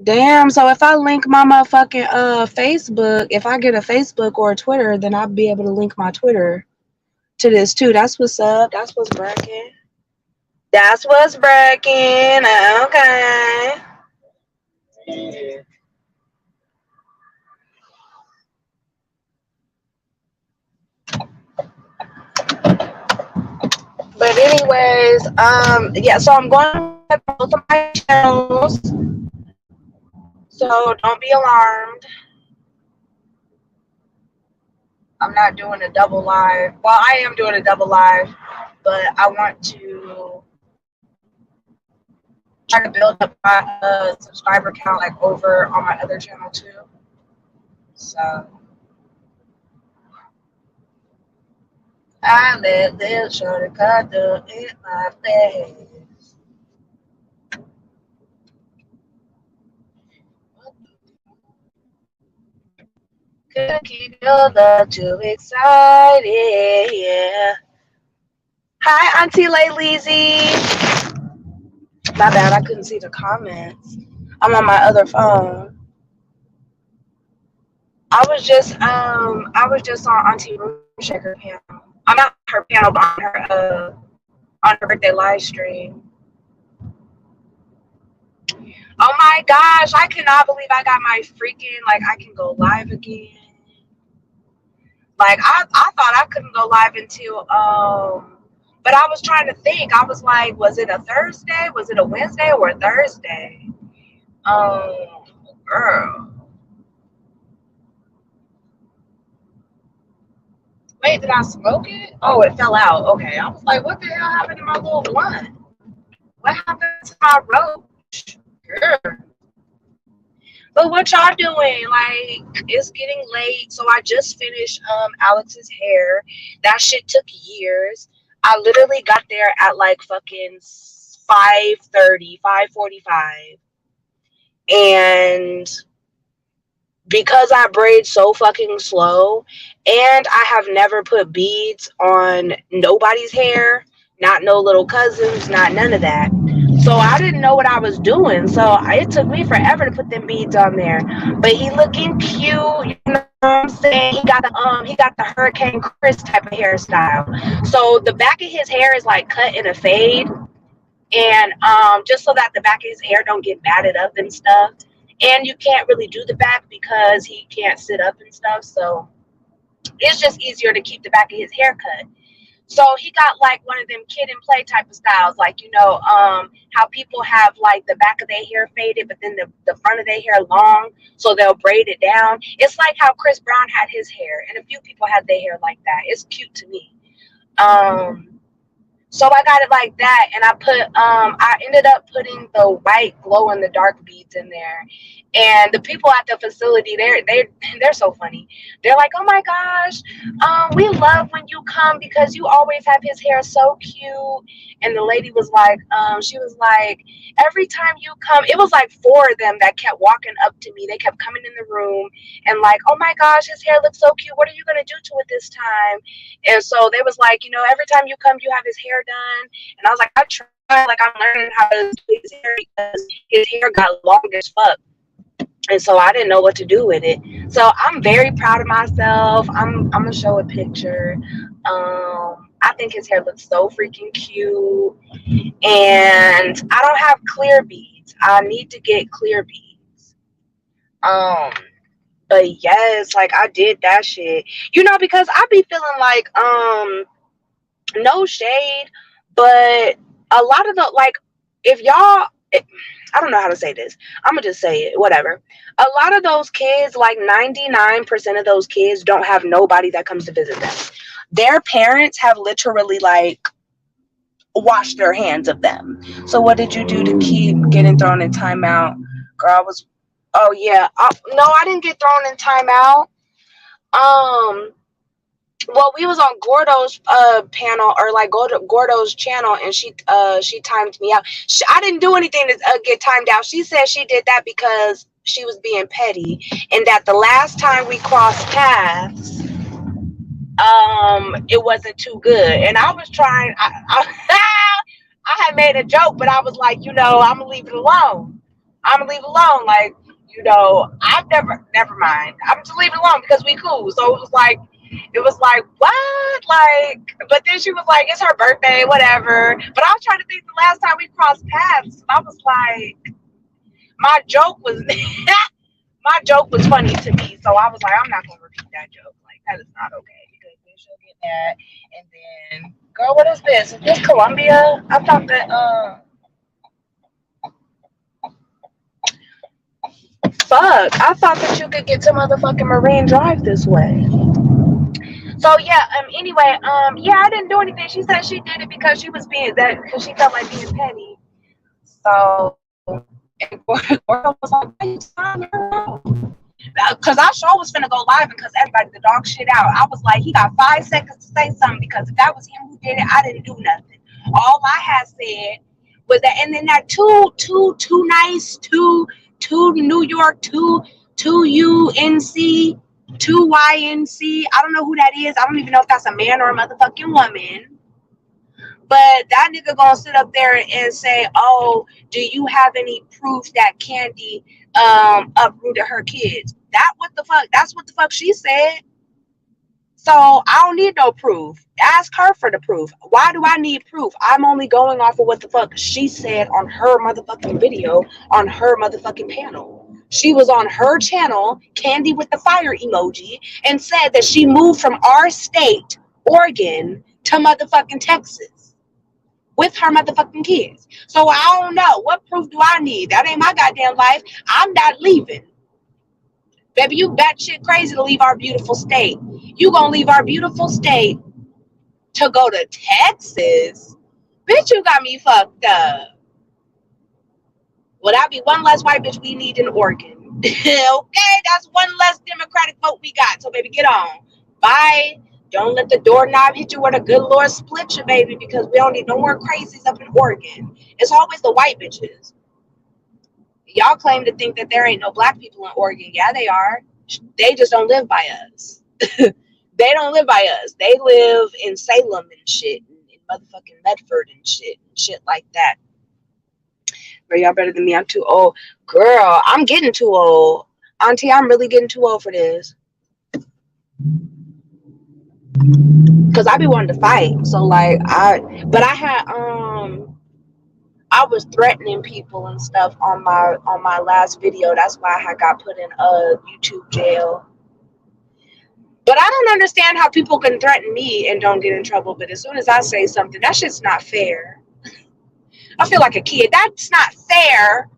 Damn, so if I link my motherfucking Facebook, if I get a Facebook or a Twitter, then I'll be able to link my Twitter to this too. That's what's up. That's what's bragging. That's what's bragging. Okay. Yeah. But anyways, yeah, so I'm going to both of my channels. So don't be alarmed. I'm not doing a double live. Well, I am doing a double live, but I want to try to build up my subscriber count like over on my other channel too. So I let little shorty cut the in my face. Couldn't keep your love too excited, yeah. Hi, Auntie Layleezy. My bad, I couldn't see the comments. I'm on my other phone. I was just on Auntie Room Shaker panel. I'm not her panel, but on her birthday live stream. Oh my gosh, I cannot believe I got my freaking like I can go live again. Like I thought I couldn't go live until but I was trying to think. I was like, was it a Thursday? Was it a Wednesday or a Thursday? Um girl. Wait, did I smoke it? Oh, it fell out. Okay. I was like, what the hell happened to my little blunt? What happened to my roach? Girl. But what y'all doing? Like, it's getting late, so I just finished Alex's hair. That shit took years. I literally got there at like fucking 5:30, 5:45. And because I braid so fucking slow, and I have never put beads on nobody's hair, not no little cousins, not none of that. So I didn't know what I was doing. So it took me forever to put them beads on there. But he looking cute, you know what I'm saying? He got the Hurricane Chris type of hairstyle. So the back of his hair is like cut in a fade, and just so that the back of his hair don't get matted up and stuff. And you can't really do the back because he can't sit up and stuff. So it's just easier to keep the back of his hair cut. So he got like one of them kid and play type of styles, like how people have like the back of their hair faded, but then the front of their hair long, so they'll braid it down. It's like how Chris Brown had his hair, and a few people had their hair like that. It's cute to me. Um, so I got it like that, and I ended up putting the white glow in the dark beads in there. And the people at the facility, they're so funny. They're like, "Oh my gosh, we love when you come because you always have his hair so cute." And the lady was like, she was like, "Every time you come," it was like four of them that kept walking up to me. They kept coming in the room and like, "Oh my gosh, his hair looks so cute. What are you gonna do to it this time?" And so they was like, every time you come, you have his hair done. And I was like, I try, like I'm learning how to do his hair because his hair got long as fuck. And so I didn't know what to do with it. So I'm very proud of myself. I'm gonna show a picture. I think his hair looks so freaking cute. And I don't have clear beads. I need to get clear beads. Um, but yes, like I did that shit. Because I be feeling like no shade, but a lot of the like, if y'all, I don't know how to say this. I'm gonna just say it. Whatever. A lot of those kids, like 99% of those kids, don't have nobody that comes to visit them. Their parents have literally like washed their hands of them. So what did you do to keep getting thrown in timeout? Girl, I was. Oh yeah. No, I didn't get thrown in timeout. Um, well, we was on Gordo's panel, or like Gordo's channel, and she timed me out. I didn't do anything to get timed out. She said she did that because she was being petty, and that the last time we crossed paths, it wasn't too good. And I was trying. I had made a joke, but I was like, I'm gonna leave it alone. I'm gonna leave it alone. Like, you know, never mind. I'm just leave it alone because we cool. So it was like, what? Like, but then she was like, it's her birthday, whatever. But I was trying to think the last time we crossed paths, and I was like, my joke was, my joke was funny to me. So I was like, I'm not gonna repeat that joke. Like, that is not okay because then she'll get mad. And then, girl, what is this? Is this Columbia? I thought that, fuck, I thought that you could get to motherfucking Marine Drive this way. So yeah, anyway, yeah, I didn't do anything. She said she did it because she was being that because she felt like being petty. So and Gordon was like, "Why you signing her out?" Because our show was finna go live because everybody the dog shit out. I was like, he got 5 seconds to say something because if that was him who did it, I didn't do nothing. All I had said was that, and then that too nice, two New York, two UNC. 2YNC. I don't know who that is. I don't even know if that's a man or a motherfucking woman. But that nigga gonna sit up there and say, "Oh, do you have any proof that Kandi uprooted her kids?" That's what the fuck she said. So I don't need no proof. Ask her for the proof. Why do I need proof? I'm only going off of what the fuck she said on her motherfucking video on her motherfucking panel. She was on her channel, Kandi with the fire emoji, and said that she moved from our state, Oregon, to motherfucking Texas with her motherfucking kids. So I don't know. What proof do I need? That ain't my goddamn life. I'm not leaving. Baby, you batshit crazy to leave our beautiful state. You gonna leave our beautiful state to go to Texas? Bitch, you got me fucked up. Well, that'd be one less white bitch we need in Oregon. Okay, that's one less Democratic vote we got. So, baby, get on. Bye. Don't let the doorknob hit you where the good Lord split you, baby, because we don't need no more crazies up in Oregon. It's always the white bitches. Y'all claim to think that there ain't no black people in Oregon. Yeah, they are. They just don't live by us. They don't live by us. They live in Salem and shit, and motherfucking Medford and shit like that. Girl, y'all better than me. I'm too old. Girl, I'm getting too old. Auntie, I'm really getting too old for this. Cause I be wanting to fight. So like I was threatening people and stuff on my last video. That's why I got put in YouTube jail. But I don't understand how people can threaten me and don't get in trouble. But as soon as I say something, that shit's not fair. I feel like a kid. That's not fair.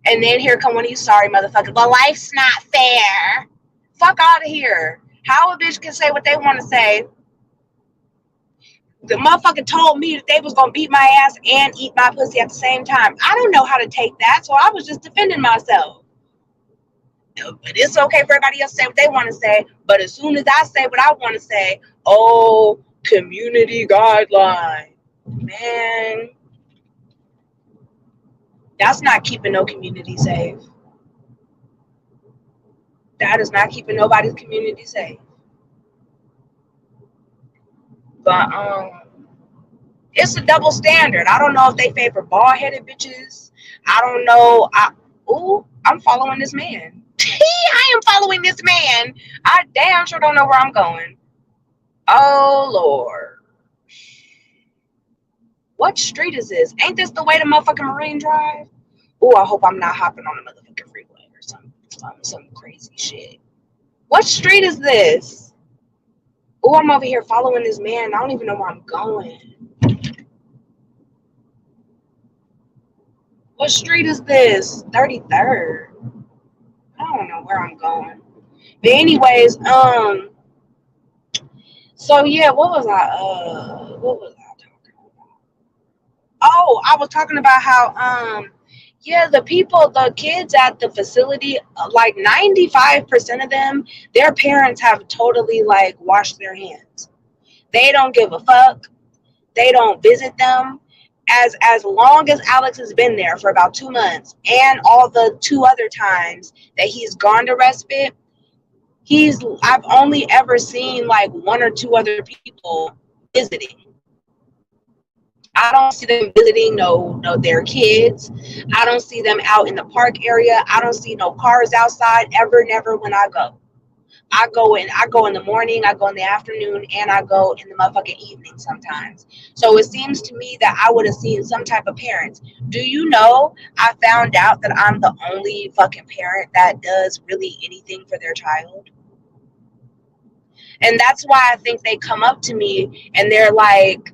And then here come one of you sorry motherfuckers. But life's not fair. Fuck out of here. How a bitch can say what they want to say. The motherfucker told me that they was gonna beat my ass and eat my pussy at the same time. I don't know how to take that, so I was just defending myself. But it's okay for everybody else to say what they want to say. But as soon as I say what I want to say, oh, community guideline. Man, that's not keeping no community safe. That is not keeping nobody's community safe. But it's a double standard. I don't know if they favor bald-headed bitches. I don't know. I'm following this man. I am following this man. I damn sure don't know where I'm going. Oh, Lord. What street is this? Ain't this the way to motherfucking Marine Drive? Oh, I hope I'm not hopping on the motherfucking freeway or some crazy shit. What street is this? Oh, I'm over here following this man. I don't even know where I'm going. What street is this? 33rd. I don't know where I'm going. But anyways, so yeah, what was I talking about? Oh, I was talking about how yeah, the kids at the facility, like 95% of them, their parents have totally like washed their hands. They don't give a fuck. They don't visit them. As long as Alex has been there for about 2 months, and all the 2 other times that he's gone to respite, I've only ever seen like 1 or 2 other people visiting. I don't see them visiting no their kids. I don't see them out in the park area. I don't see no cars outside ever, never when I go. I go in the morning, I go in the afternoon, and I go in the motherfucking evening sometimes. So it seems to me that I would have seen some type of parents. Do you know I found out that I'm the only fucking parent that does really anything for their child? And that's why I think they come up to me and they're like,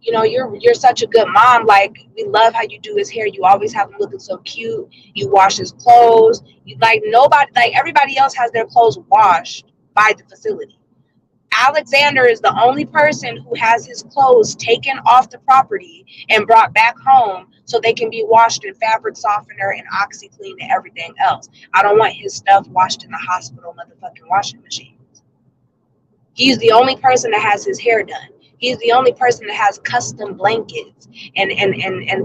you know, you're such a good mom. Like, we love how you do his hair. You always have him looking so cute. You wash his clothes. You like nobody, like everybody else has their clothes washed by the facility. Alexander is the only person who has his clothes taken off the property and brought back home so they can be washed in fabric softener and OxyClean and everything else. I don't want his stuff washed in the hospital motherfucking washing machine. He's the only person that has his hair done. He's the only person that has custom blankets and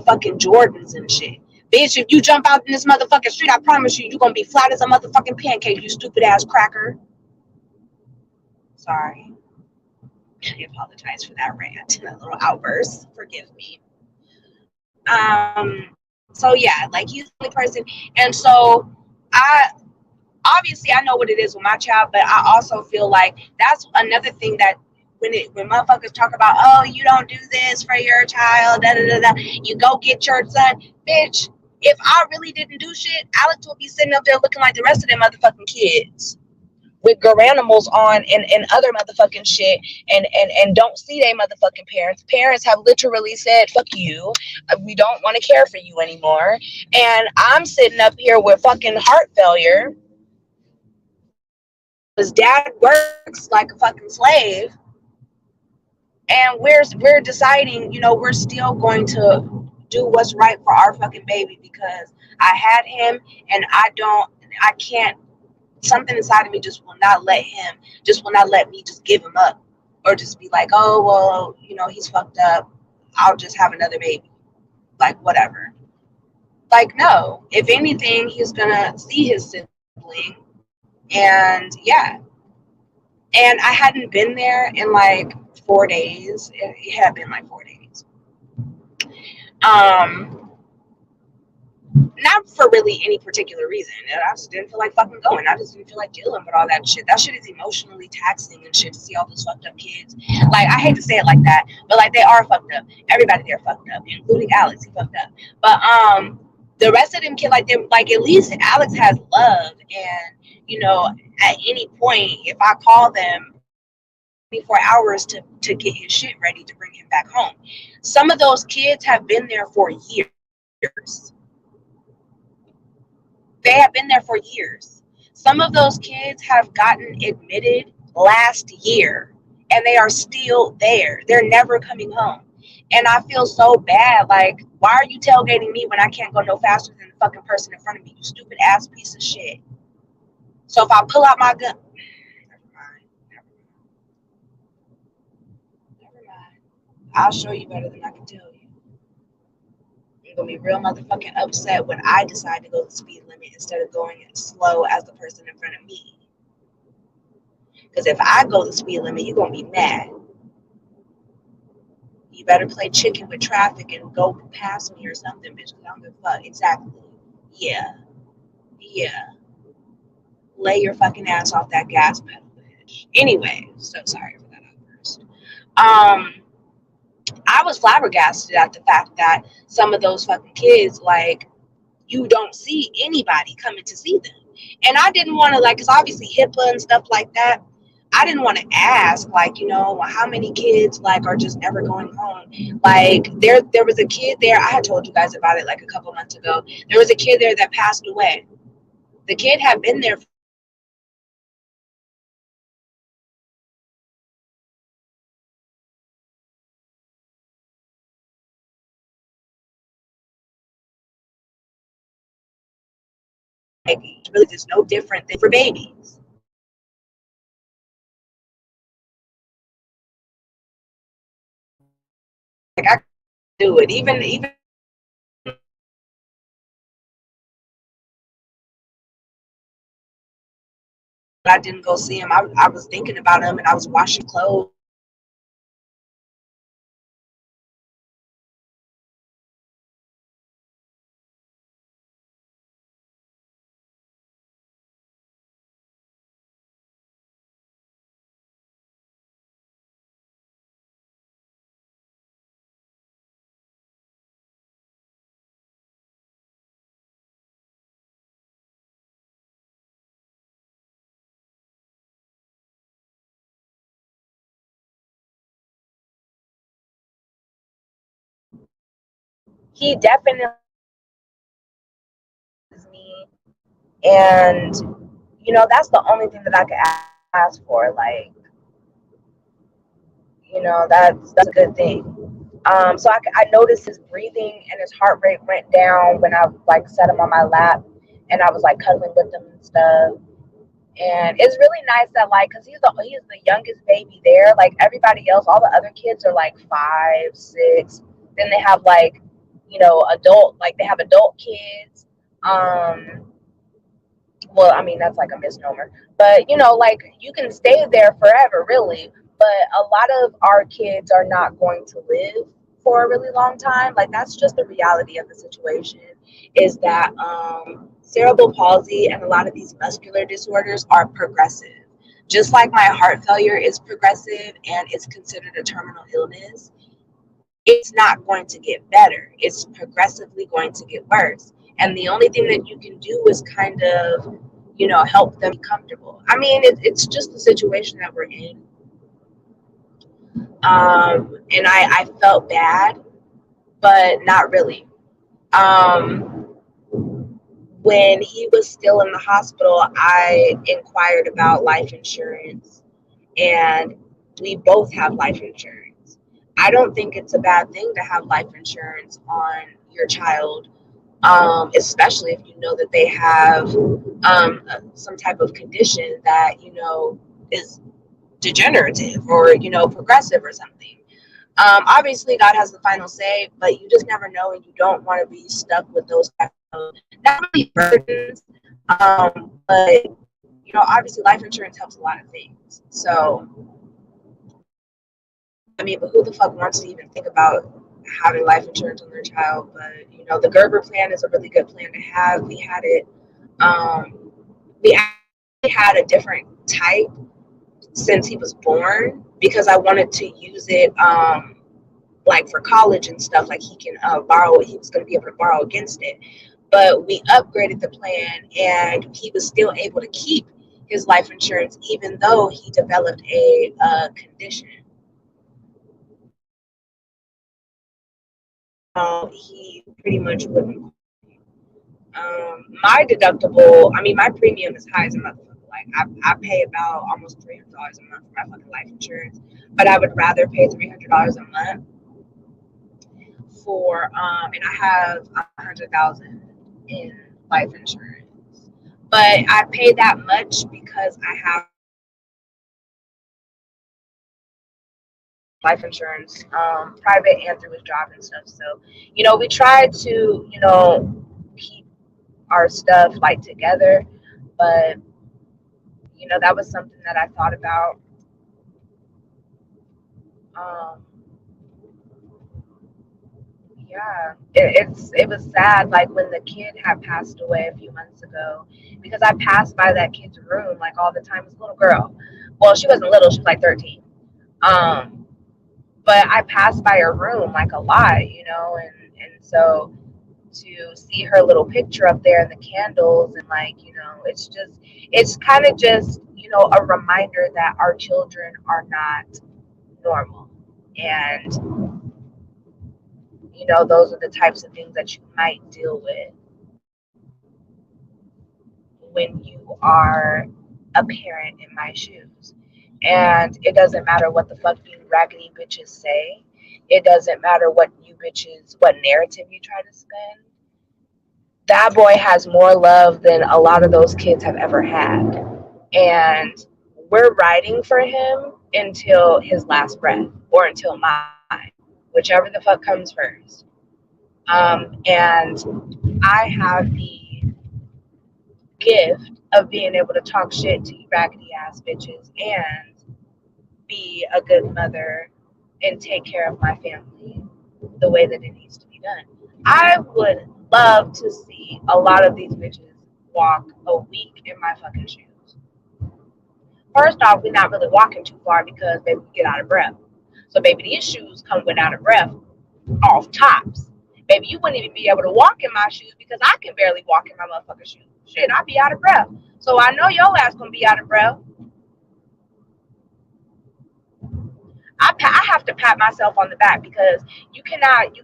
fucking Jordans and shit. Bitch, if you jump out in this motherfucking street, I promise you're gonna be flat as a motherfucking pancake, you stupid ass cracker. Sorry. I apologize for that rant and that little outburst. Forgive me. So yeah, like he's the only person. And so I obviously I know what it is with my child, but I also feel like that's another thing that when motherfuckers talk about, oh, you don't do this for your child, da da da da, you go get your son, bitch. If I really didn't do shit, Alex would be sitting up there looking like the rest of them motherfucking kids with garanimals on and other motherfucking shit and don't see their motherfucking parents. Parents have literally said, fuck you. We don't want to care for you anymore. And I'm sitting up here with fucking heart failure. His dad works like a fucking slave. And we're deciding, you know, we're still going to do what's right for our fucking baby because I had him and I can't, something inside of me just will not let me just give him up or just be like, oh, well, you know, he's fucked up. I'll just have another baby. Like, whatever. Like, no. If anything, he's gonna see his sibling. And yeah. And I hadn't been there in like 4 days. It had been like 4 days. Um, Not for really any particular reason. I just didn't feel like fucking going. I just didn't feel like dealing with all that shit. That shit is emotionally taxing and shit to see all those fucked up kids. Like, I hate to say it like that, but like they are fucked up. Everybody there fucked up, including Alex. He fucked up. But the rest of them kids, like them, like at least Alex has love, and you know, at any point, if I call them 24 hours to get his shit ready to bring him back home. Some of those kids have been there for years. They have been there for years. Some of those kids have gotten admitted last year and they are still there. They're never coming home. And I feel so bad. Like, why are you tailgating me when I can't go no faster than the fucking person in front of me? You stupid ass piece of shit. So if I pull out my gun, never mind. Never mind. I'll show you better than I can tell you. You're gonna be real motherfucking upset when I decide to go the speed limit instead of going as slow as the person in front of me. Because if I go the speed limit, you're gonna be mad. You better play chicken with traffic and go past me or something, bitch. Because I don't give a fuck. Exactly. Yeah. Yeah. Lay your fucking ass off that gas pedal, bitch. Anyway, so sorry for that outburst. I was flabbergasted at the fact that some of those fucking kids, like, you don't see anybody coming to see them. And I didn't want to, like, because obviously HIPAA and stuff like that. I didn't want to ask, like, you know, how many kids, like, are just never going home. Like, there was a kid there. I had told you guys about it, like, a couple months ago. There was a kid there that passed away. The kid had been there for like, really just no different than for babies. Like, I could do it. Even I didn't go see him. I was thinking about him and I was washing clothes. he definitely is me, and that's the only thing that I could ask for. Like, that's a good thing. So I noticed his breathing and his heart rate went down when I like set him on my lap and I was like cuddling with him and stuff. And it's really nice that like, cause he's the youngest baby there. Like everybody else, all the other kids are like 5, 6. Then they have like, they have adult kids. Well, I mean that's like a misnomer, but like you can stay there forever, really. But a lot of our kids are not going to live for a really long time. Like that's just the reality of the situation. Is that cerebral palsy and a lot of these muscular disorders are progressive. Just like my heart failure is progressive and it's considered a terminal illness, it's not going to get better. It's progressively going to get worse. And the only thing that you can do is kind of, help them be comfortable. I mean, it's just the situation that we're in. And I felt bad, but not really. Um, when he was still in the hospital, I inquired about life insurance, and we both have life insurance. I don't think it's a bad thing to have life insurance on your child, especially if you know that they have some type of condition that is degenerative or progressive or something. Obviously, God has the final say, but you just never know, and you don't want to be stuck with those type of not really burdens. But obviously, life insurance helps a lot of things. So, I mean, but who the fuck wants to even think about having life insurance on their child? But the Gerber plan is a really good plan to have. We had it. We actually had a different type since he was born because I wanted to use it like for college and stuff. Like he can borrow it. He was going to be able to borrow against it. But we upgraded the plan, and he was still able to keep his life insurance even though he developed a condition. He pretty much wouldn't. My deductible, I mean, my premium is high as a motherfucker. Like, I pay about almost $300 a month for my fucking life insurance, but I would rather pay $300 a month for, and I have 100,000 in life insurance. But I pay that much because I have life insurance, private and through his job and stuff. So, we try to, keep our stuff like together, but that was something that I thought about. Um, yeah, it was sad, like when the kid had passed away a few months ago, because I passed by that kid's room like all the time. It was a little girl. Well, she wasn't little; she was like 13. Um, but I passed by her room like a lot, and so to see her little picture up there and the candles and like it's kind of just a reminder that our children are not normal, and those are the types of things that you might deal with when you are a parent in my shoes. And it doesn't matter what the fuck you raggedy bitches say. It doesn't matter what narrative you try to spin. That boy has more love than a lot of those kids have ever had. And we're riding for him until his last breath or until mine, whichever the fuck comes first. And I have the gift of being able to talk shit to you raggedy ass bitches and be a good mother and take care of my family the way that it needs to be done. I would love to see a lot of these bitches walk a week in my fucking shoes. First off, we're not really walking too far because baby, we get out of breath. So baby, these shoes come without a breath off tops. Baby, you wouldn't even be able to walk in my shoes because I can barely walk in my motherfucking shoes. Shit, I'd be out of breath. So I know your ass gonna be out of breath. I have to pat myself on the back because you cannot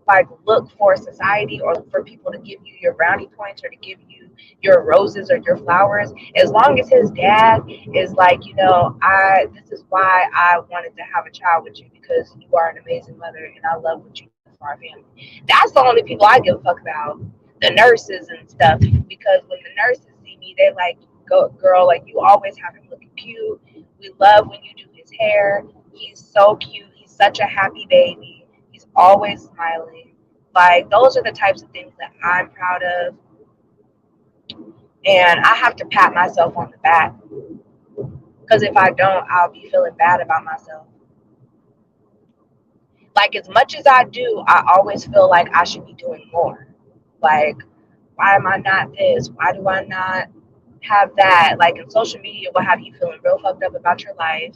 like look for society or look for people to give you your brownie points or to give you your roses or your flowers. As long as his dad is like, this is why I wanted to have a child with you, because you are an amazing mother and I love what you do for our family. That's the only people I give a fuck about. The nurses and stuff. Because when the nurses see me, they like, go girl, like you always have him looking cute. We love when you do his hair. He's so cute. He's such a happy baby. He's always smiling. Like those are the types of things that I'm proud of. And I have to pat myself on the back. Because if I don't, I'll be feeling bad about myself. Like as much as I do, I always feel like I should be doing more. Like, why am I not this? Why do I not have that? Like in social media will have you feeling real fucked up about your life.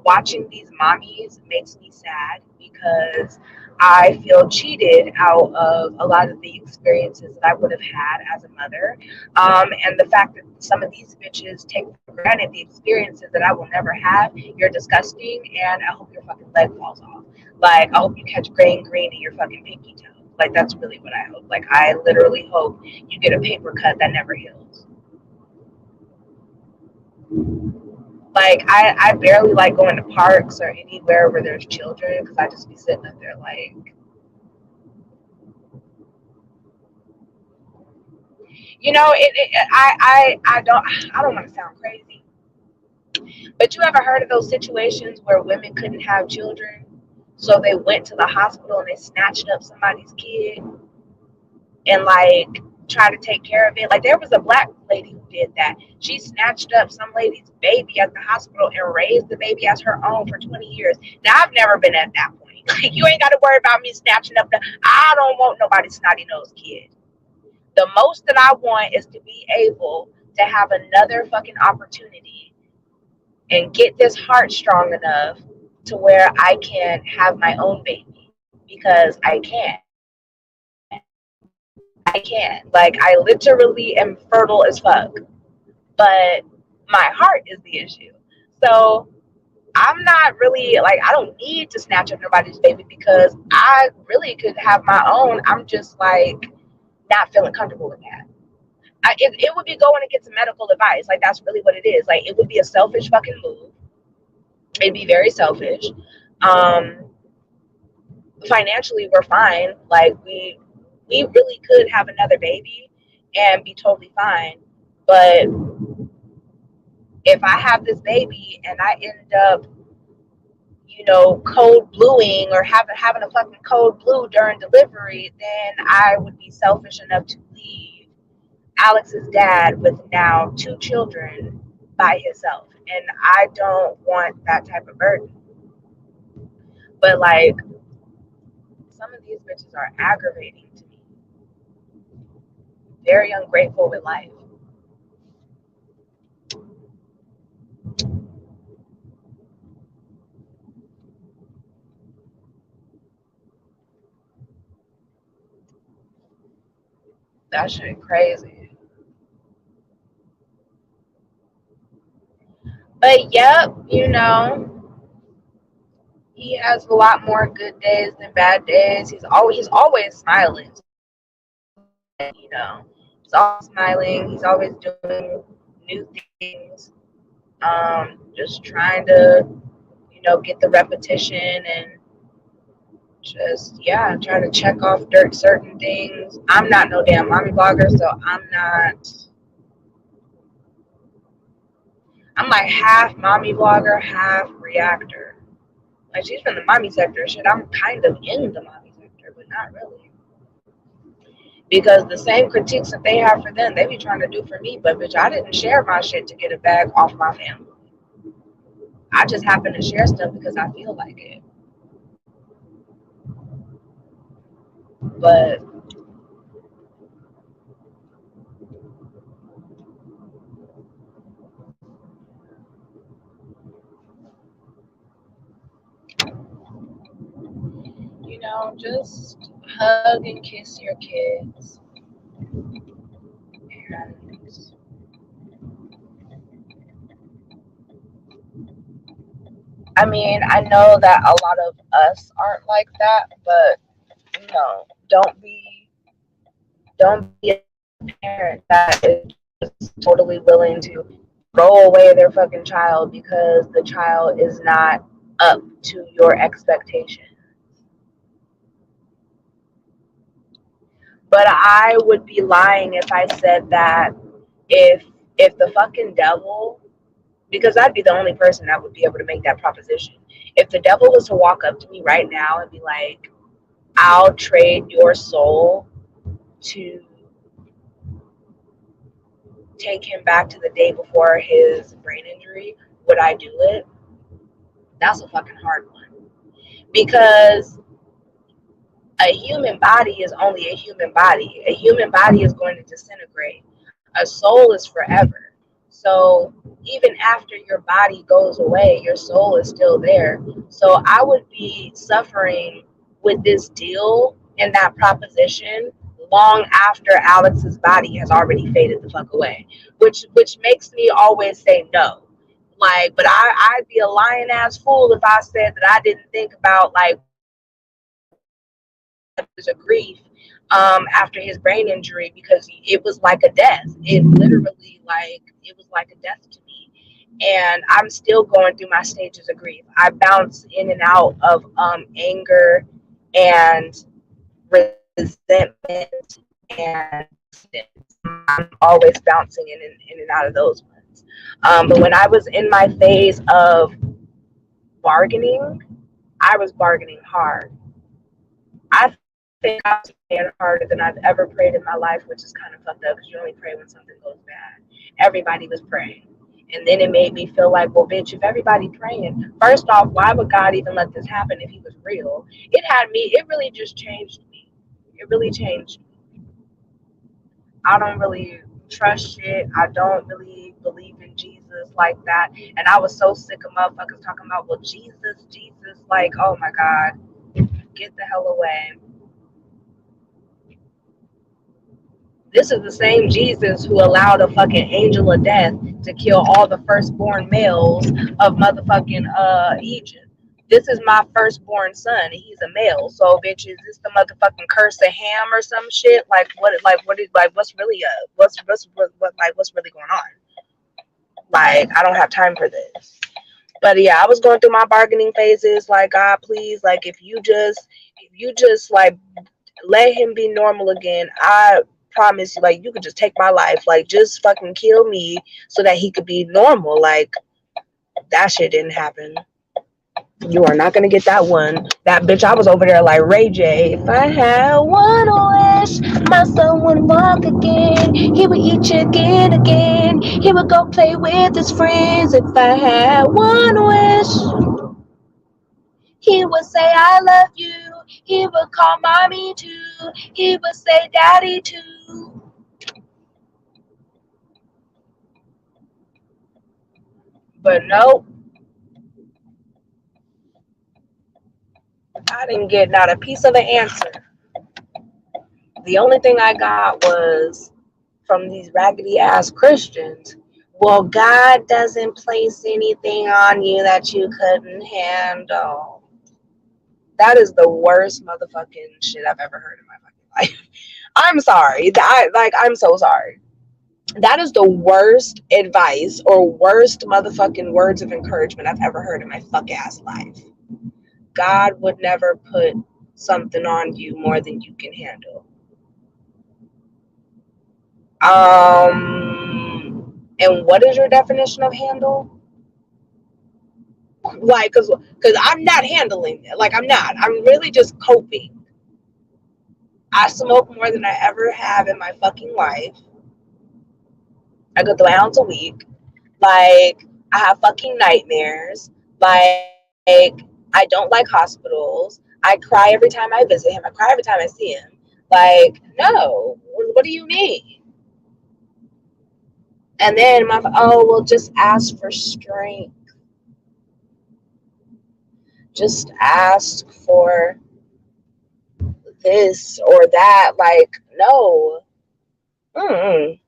Watching these mommies makes me sad because I feel cheated out of a lot of the experiences that I would have had as a mother. And the fact that some of these bitches take for granted the experiences that I will never have. You're disgusting, and I hope your fucking leg falls off. Like, I hope you catch green in your fucking pinky toe. Like, that's really what I hope. Like, I literally hope you get a paper cut that never heals. Like, I barely like going to parks or anywhere where there's children because I just be sitting up there like, I don't want to sound crazy, but you ever heard of those situations where women couldn't have children, so they went to the hospital and they snatched up somebody's kid and like try to take care of it? Like there was a black lady who did that. She snatched up some lady's baby at the hospital and raised the baby as her own for 20 years. Now I've never been at that point. Like you ain't got to worry about me snatching up I don't want nobody's snotty nose kid. The most that I want is to be able to have another fucking opportunity and get this heart strong enough to where I can have my own baby, because I can. I can. Like, I literally am fertile as fuck. But my heart is the issue. So I'm not really, like, I don't need to snatch up nobody's baby because I really could have my own. I'm just, like, not feeling comfortable with that. It would be going against medical advice. Like, that's really what it is. Like, it would be a selfish fucking move. It'd be very selfish. Financially, we're fine. Like, we really could have another baby and be totally fine. But if I have this baby and I end up, cold blueing or having a fucking cold blue during delivery, then I would be selfish enough to leave Alex's dad with now 2 children by himself. And I don't want that type of burden. But like, some of these bitches are aggravating to me. Very ungrateful with life. That shit crazy. But yep, he has a lot more good days than bad days. He's always smiling. He's always smiling. He's always doing new things. Just trying to, get the repetition and just trying to check off certain things. I'm not no damn mommy blogger, so I'm like half mommy blogger, half reactor. Like, she's from the mommy sector. Shit, I'm kind of in the mommy sector, but not really. Because the same critiques that they have for them, they be trying to do for me. But, bitch, I didn't share my shit to get a bag off my family. I just happen to share stuff because I feel like it. But just hug and kiss your kids. And I mean, I know that a lot of us aren't like that, but No, don't be a parent that is just totally willing to throw away their fucking child because the child is not up to your expectation. But I would be lying if I said that if if the fucking devil, because I'd be the only person that would be able to make that proposition. If the devil was to walk up to me right now and be like, "I'll trade your soul to take him back to the day before his brain injury," would I do it? That's a fucking hard one. Because a human body is only a human body. A human body is going to disintegrate. A soul is forever. So even after your body goes away, your soul is still there. So I would be suffering with this deal and that proposition long after Alex's body has already faded the fuck away, which makes me always say no. Like, but I'd be a lying ass fool if I said that I didn't think about like was a grief after his brain injury, because it was like a death. It literally, like, it was like a death to me. And I'm still going through my stages of grief. I bounce in and out of anger and resentment and I'm always bouncing in and out of those ones. But when I was in my phase of bargaining, I was bargaining hard. I think I was praying harder than I've ever prayed in my life, which is kind of fucked up because you only pray when something goes bad. Everybody was praying. And then it made me feel like, well, bitch, if everybody praying, first off, why would God even let this happen if he was real? It really just changed me. It really changed me. I don't really trust shit. I don't really believe in Jesus like that. And I was so sick of motherfuckers talking about, well, Jesus, like, oh my God, get the hell away. This is the same Jesus who allowed a fucking angel of death to kill all the firstborn males of motherfucking Egypt. This is my firstborn son, and he's a male. So, bitch, is this the motherfucking curse of Ham or some shit? What's really what's really going on? Like, I don't have time for this. But yeah, I was going through my bargaining phases. Like, God, please, like, if you just like let him be normal again, I promise you, like, you could just take my life. Like, just fucking kill me so that he could be normal. Like, that shit didn't happen. You are not gonna get that one. That bitch, I was over there like Ray J. If I had one wish, my son would walk again. He would eat chicken again. He would go play with his friends. If I had one wish, he would say I love you. He would call mommy too. He would say daddy too. But nope, I didn't get not a piece of the answer. The only thing I got was from these raggedy ass Christians. Well, God doesn't place anything on you that you couldn't handle. That is the worst motherfucking shit I've ever heard in my fucking life. I'm sorry. I'm so sorry. That is the worst advice or worst motherfucking words of encouragement I've ever heard in my fuck ass life. God would never put something on you more than you can handle. And what is your definition of handle? Like, cause I'm not handling it. Like, I'm not. I'm really just coping. I smoke more than I ever have in my fucking life. I go through an ounce a week. Like, I have fucking nightmares. Like, I don't like hospitals. I cry every time I visit him. I cry every time I see him. Like, no. What do you mean? And then well, just ask for strength. Just ask for this or that. Like, no. Mm-mm.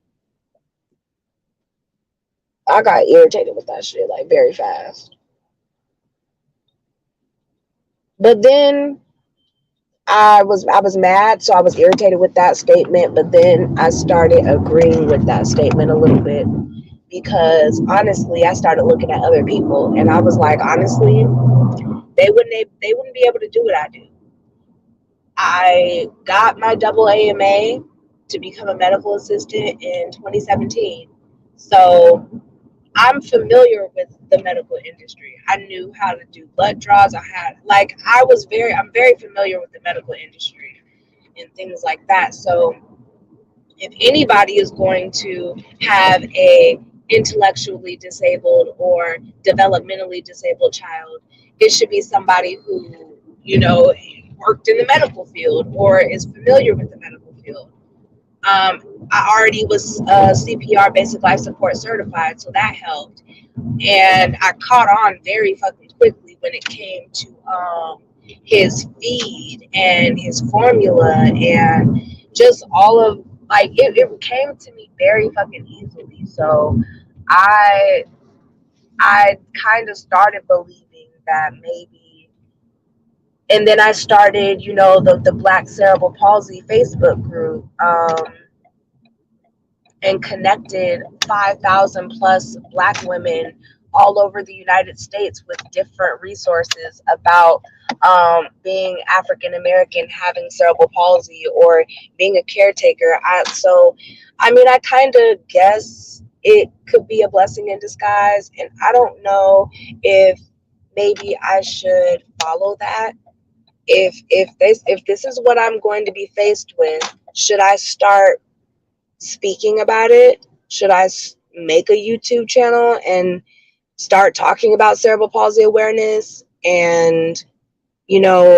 I got irritated with that shit, like, very fast. But then I was mad, so I was irritated with that statement, but then I started agreeing with that statement a little bit because honestly, I started looking at other people and I was like, honestly, they wouldn't be able to do what I do. I got my double AMA to become a medical assistant in 2017. So I'm familiar with the medical industry. I knew how to do blood draws. I'm very familiar with the medical industry and things like that. So if anybody is going to have a intellectually disabled or developmentally disabled child, it should be somebody who, worked in the medical field or is familiar with the medical field. I already was CPR, basic life support certified, so that helped. And I caught on very fucking quickly when it came to his feed and his formula and just all of it came to me very fucking easily. So I I kind of started believing that maybe, and then I started, the Black Cerebral Palsy Facebook group. And connected 5,000 plus Black women all over the United States with different resources about being African American, having cerebral palsy, or being a caretaker. I kind of guess it could be a blessing in disguise, and I don't know if maybe I should follow that. If this is what I'm going to be faced with, should I start speaking about it? Should I make a YouTube channel and start talking about cerebral palsy awareness and,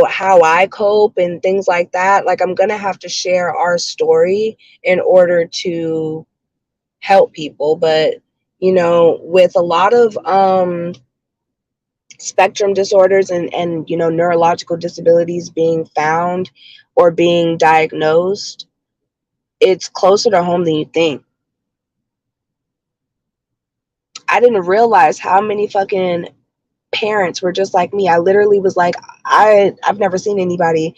how I cope and things like that? Like, I'm going to have to share our story in order to help people. But, with a lot of spectrum disorders and neurological disabilities being found or being diagnosed, it's closer to home than you think. I didn't realize how many fucking parents were just like me. I literally was like, I've never seen anybody.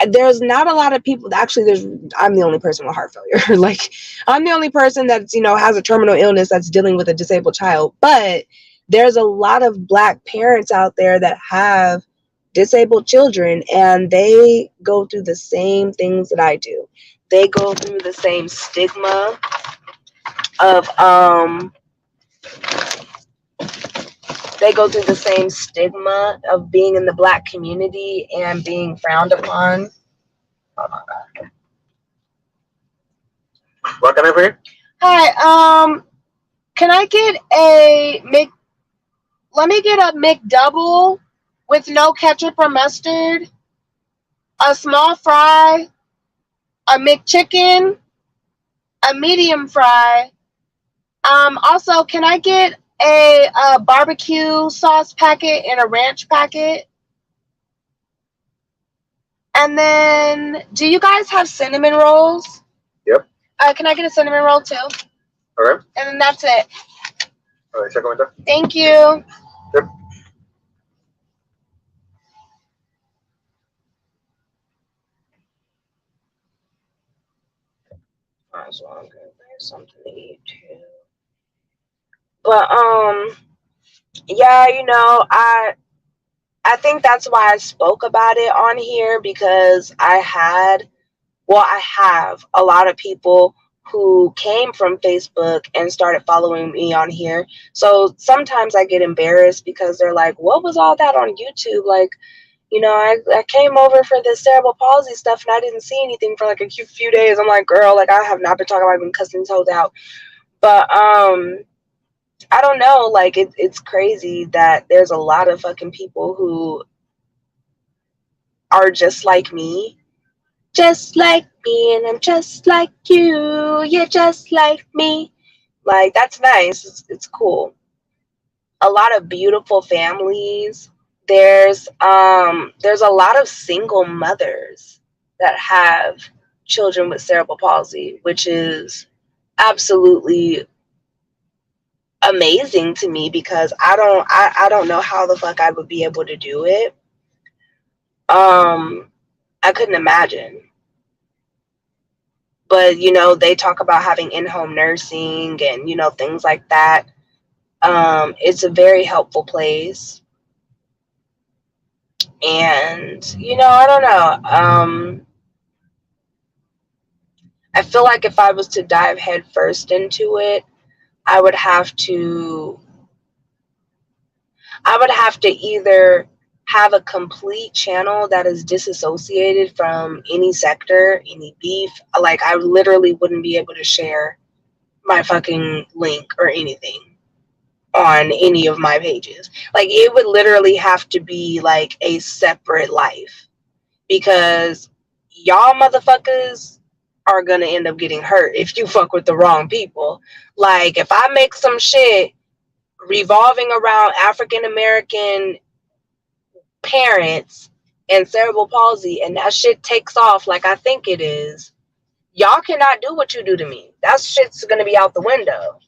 There's not a lot of people. Actually, I'm the only person with heart failure. Like, I'm the only person that's, has a terminal illness that's dealing with a disabled child. But there's a lot of Black parents out there that have disabled children, and they go through the same things that I do. They go through the same stigma of being in the Black community and being frowned upon. Oh my God. What can I for you? Hi, can I get let me get a McDouble with no ketchup or mustard, a small fry, a McChicken, a medium fry. Also, can I get a barbecue sauce packet and a ranch packet? And then, do you guys have cinnamon rolls? Yep. Can I get a cinnamon roll too? Okay. And then that's it. All right, check on that. Thank you. Yep. So I'm gonna bring something to eat too. But yeah, I think that's why I spoke about it on here, because I have a lot of people who came from Facebook and started following me on here. So sometimes I get embarrassed because they're like, what was all that on YouTube? Like, I came over for the cerebral palsy stuff and I didn't see anything for like a few days. I'm like, girl, like, I have not been talking about, I've been cussing toes out. But I don't know, like, it's crazy that there's a lot of fucking people who are just like me, and I'm just like you, you're just like me. Like, that's nice. It's cool. A lot of beautiful families. There's a lot of single mothers that have children with cerebral palsy, which is absolutely amazing to me, because I don't know how the fuck I would be able to do it. I couldn't imagine. But, you know, they talk about having in-home nursing and, you know, things like that. It's a very helpful place. And, you know, I don't know. I feel like if I was to dive headfirst into it, I would have to either have a complete channel that is disassociated from any sector, any beef. Like, I literally wouldn't be able to share my fucking link or anything on any of my pages. Like, it would literally have to be like a separate life, because y'all motherfuckers are gonna end up getting hurt if you fuck with the wrong people. Like, if I make some shit revolving around African American parents and cerebral palsy and that shit takes off like I think it is, y'all cannot do what you do to me. That shit's gonna be out the window.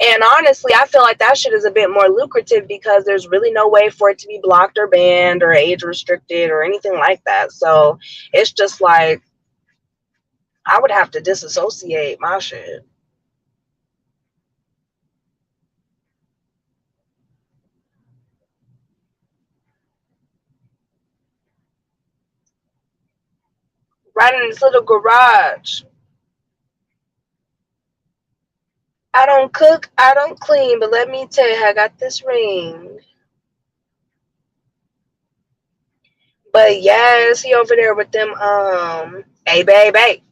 And honestly, I feel like that shit is a bit more lucrative because there's really no way for it to be blocked or banned or age restricted or anything like that. So it's just like, I would have to disassociate my shit. Right in this little garage. I don't cook, I don't clean, but let me tell you, I got this ring. But yes, he over there with them, hey baby,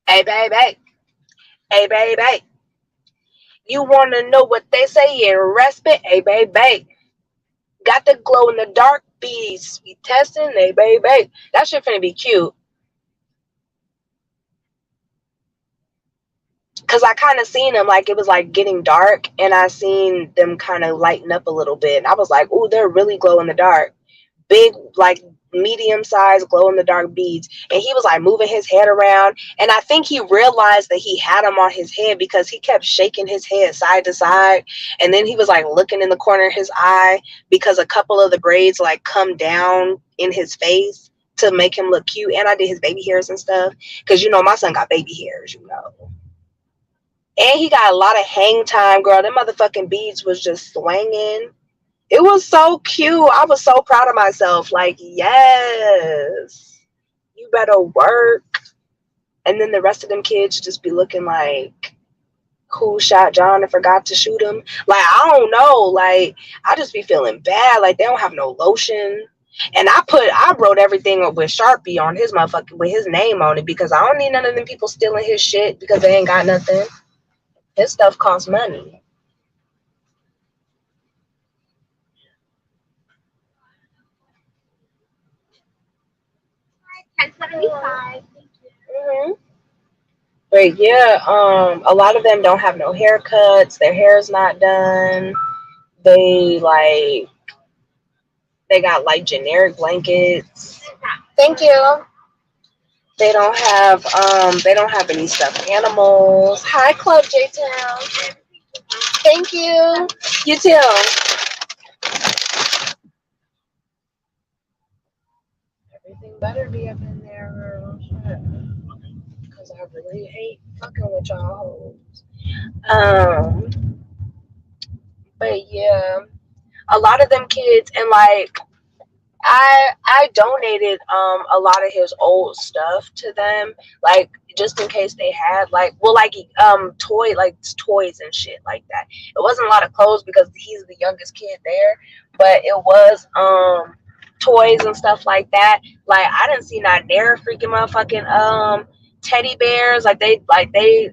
hey baby, hey baby. You wanna know what they say in respite? Hey baby. Got the glow in the dark beads. We testing, hey baby. That shit finna be cute. Cause I kind of seen them, like, it was like getting dark, and I seen them kind of lighten up a little bit. And I was like, ooh, they're really glow in the dark. Big, like medium sized glow in the dark beads. And he was like moving his head around. And I think he realized that he had them on his head because he kept shaking his head side to side. And then he was like looking in the corner of his eye because a couple of the braids like come down in his face to make him look cute. And I did his baby hairs and stuff. Cause you know, my son got baby hairs, you know. And he got a lot of hang time, girl. Them motherfucking beads was just swinging. It was so cute. I was so proud of myself. Like, yes, you better work. And then the rest of them kids just be looking like, who shot John and forgot to shoot him? Like, I don't know. Like, I just be feeling bad. Like, they don't have no lotion. And I wrote everything with Sharpie on his motherfucking, with his name on it, because I don't need none of them people stealing his shit because they ain't got nothing. His stuff costs money. $10.75. Mm-hmm. But yeah, a lot of them don't have no haircuts. Their hair's not done. They got like generic blankets. Thank you. They don't have any stuffed animals. Hi, Club J Town. Thank you. You too. Everything better be up in there, girl. Because I really hate fucking with y'all hoes. But yeah, a lot of them kids, and like, I donated a lot of his old stuff to them, like, just in case they had like, well, like toys and shit like that. It wasn't a lot of clothes because he's the youngest kid there, but it was toys and stuff like that. Like, I didn't see not their freaking motherfucking teddy bears. Like, they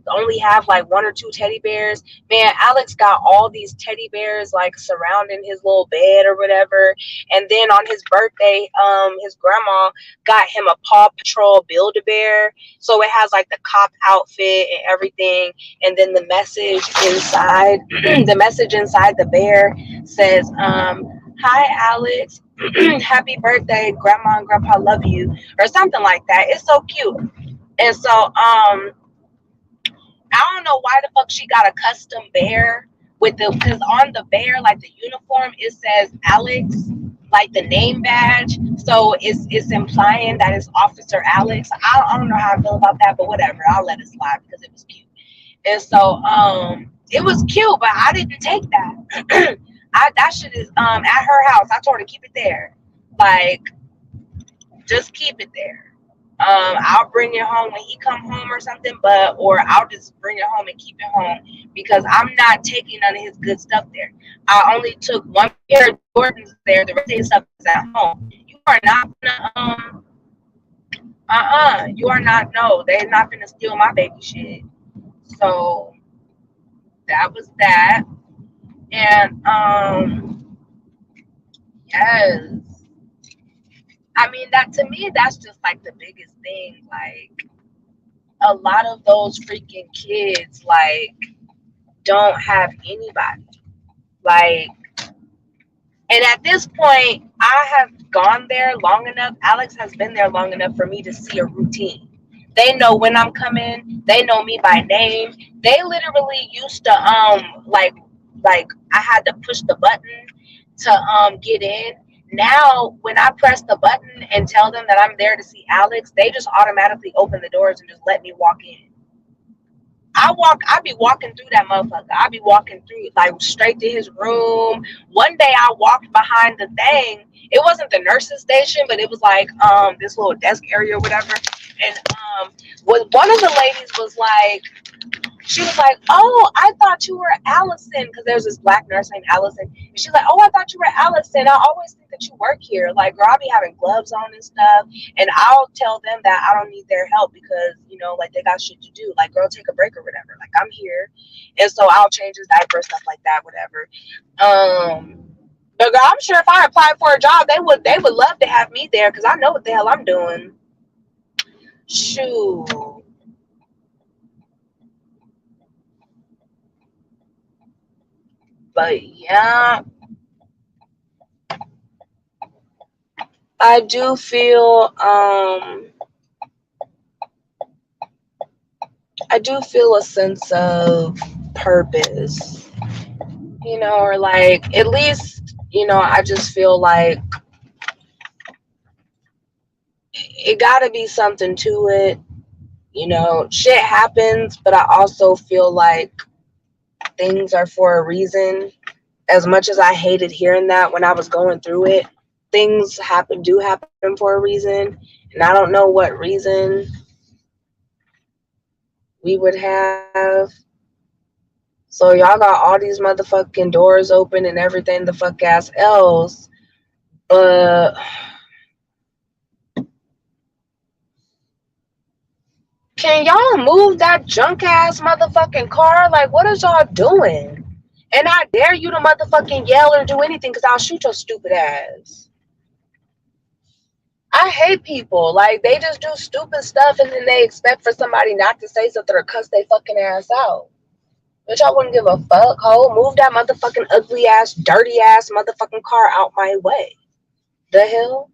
only have like one or two teddy bears. Man, Alex got all these teddy bears like surrounding his little bed or whatever. And then on his birthday, his grandma got him a Paw Patrol Build-A-Bear. So it has like the cop outfit and everything. And then the message inside, the bear says, hi Alex, happy birthday, grandma and grandpa love you, or something like that. It's so cute. And so I don't know why the fuck she got a custom bear with the, because on the bear, like the uniform, it says Alex, like the name badge, so it's implying that it's Officer Alex. I don't know how I feel about that, but whatever, I'll let it slide because it was cute. And so it was cute, but I didn't take that. That shit is at her house. I told her keep it there, like just keep it there. I'll bring it home when he come home or something, or I'll just bring it home and keep it home because I'm not taking none of his good stuff there. I only took one pair of Jordans there. The rest of his stuff is at home. You are not gonna you are not, no, they're not gonna steal my baby shit. So that was that. And yes. I mean, that to me, that's just like the biggest thing. Like, a lot of those freaking kids, like, don't have anybody. Like, and at this point, I have gone there long enough. Alex has been there long enough for me to see a routine. They know when I'm coming. They know me by name. They literally used to like I had to push the button to get in. Now when I press the button and tell them that I'm there to see Alex, they just automatically open the doors and just let me walk in. I be walking through that motherfucker. I be walking through like straight to his room. One day I walked behind the thing. It wasn't the nurse's station, but it was like this little desk area or whatever. And one of the ladies was like, she was like, "Oh, I thought you were Allison," because there's this black nurse named Allison. And she's like, "Oh, I thought you were Allison. I always think that you work here." Like, girl, I be having gloves on and stuff, and I'll tell them that I don't need their help because, you know, like they got shit to do. Like, girl, take a break or whatever. Like, I'm here, and so I'll change his diaper, stuff like that, whatever. But girl, I'm sure if I applied for a job, they would love to have me there because I know what the hell I'm doing. Shoot. But yeah, I do feel a sense of purpose, you know, or like at least, you know, I just feel like it gotta be something to it, you know. Shit happens, but I also feel like things are for a reason. As much as I hated hearing that when I was going through it, things do happen for a reason, and I don't know what reason we would have. So y'all got all these motherfucking doors open and everything the fuck ass else, but can y'all move that junk ass motherfucking car? Like, what is y'all doing? And I dare you to motherfucking yell or do anything because I'll shoot your stupid ass. I hate people. Like, they just do stupid stuff and then they expect for somebody not to say something or cuss they fucking ass out. Bitch, I wouldn't give a fuck, ho. Move that motherfucking ugly ass, dirty ass motherfucking car out my way. The hell?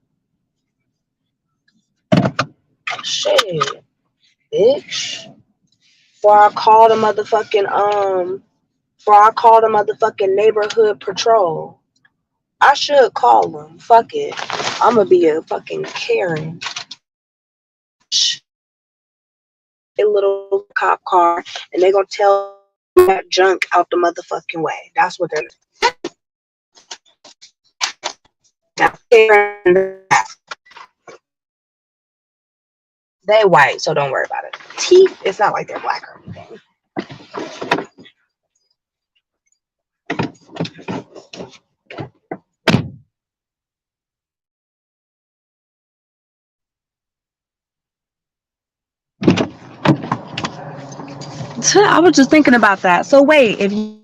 Shit, bitch. Before I call the motherfucking neighborhood patrol. I should call them. Fuck it. I'ma be a fucking Karen. A little cop car, and they gonna tell that junk out the motherfucking way. That's what they're. Now, Karen, they white, so don't worry about it. Teeth, it's not like they're black or anything. I was just thinking about that. So wait, if you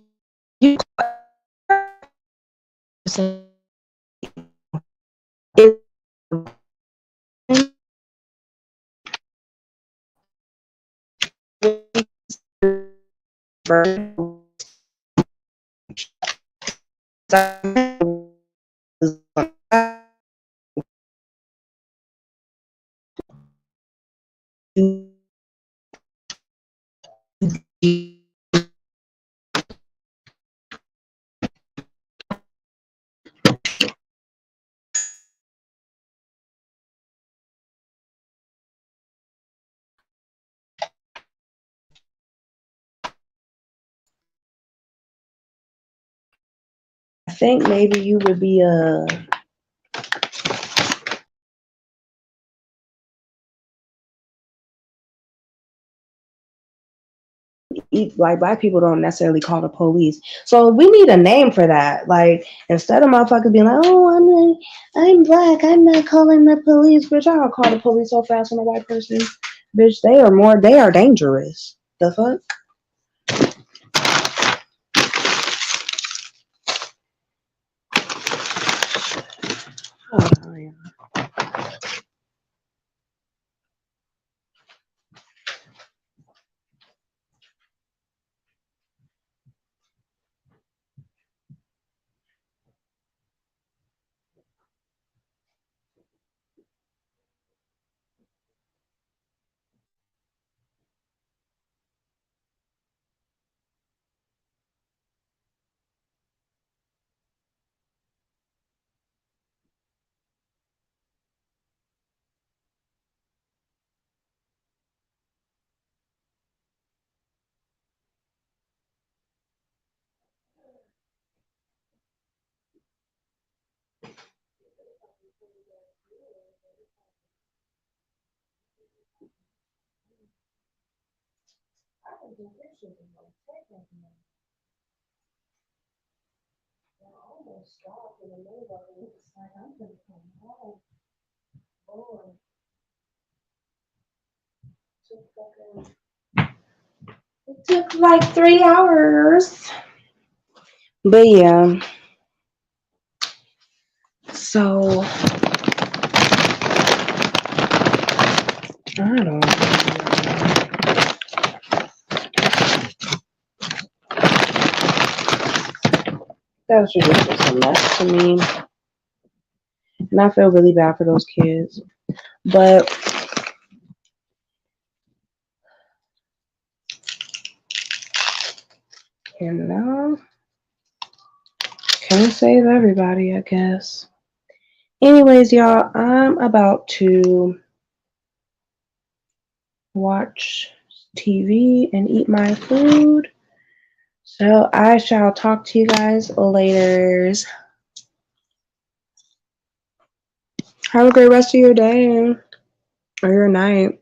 think maybe you would be like black people don't necessarily call the police, so we need a name for that. Like instead of motherfuckers being like, oh, I'm black, I'm not calling the police, bitch. I'll call the police so fast on a white person, bitch. They are dangerous. The fuck. Oh, yeah. It took like 3 hours. But yeah. So I don't know. That was just a mess to me. And I feel really bad for those kids. But you know, can't save everybody, I guess. Anyways, y'all, I'm about to watch TV and eat my food. So I shall talk to you guys later. Have a great rest of your day or your night.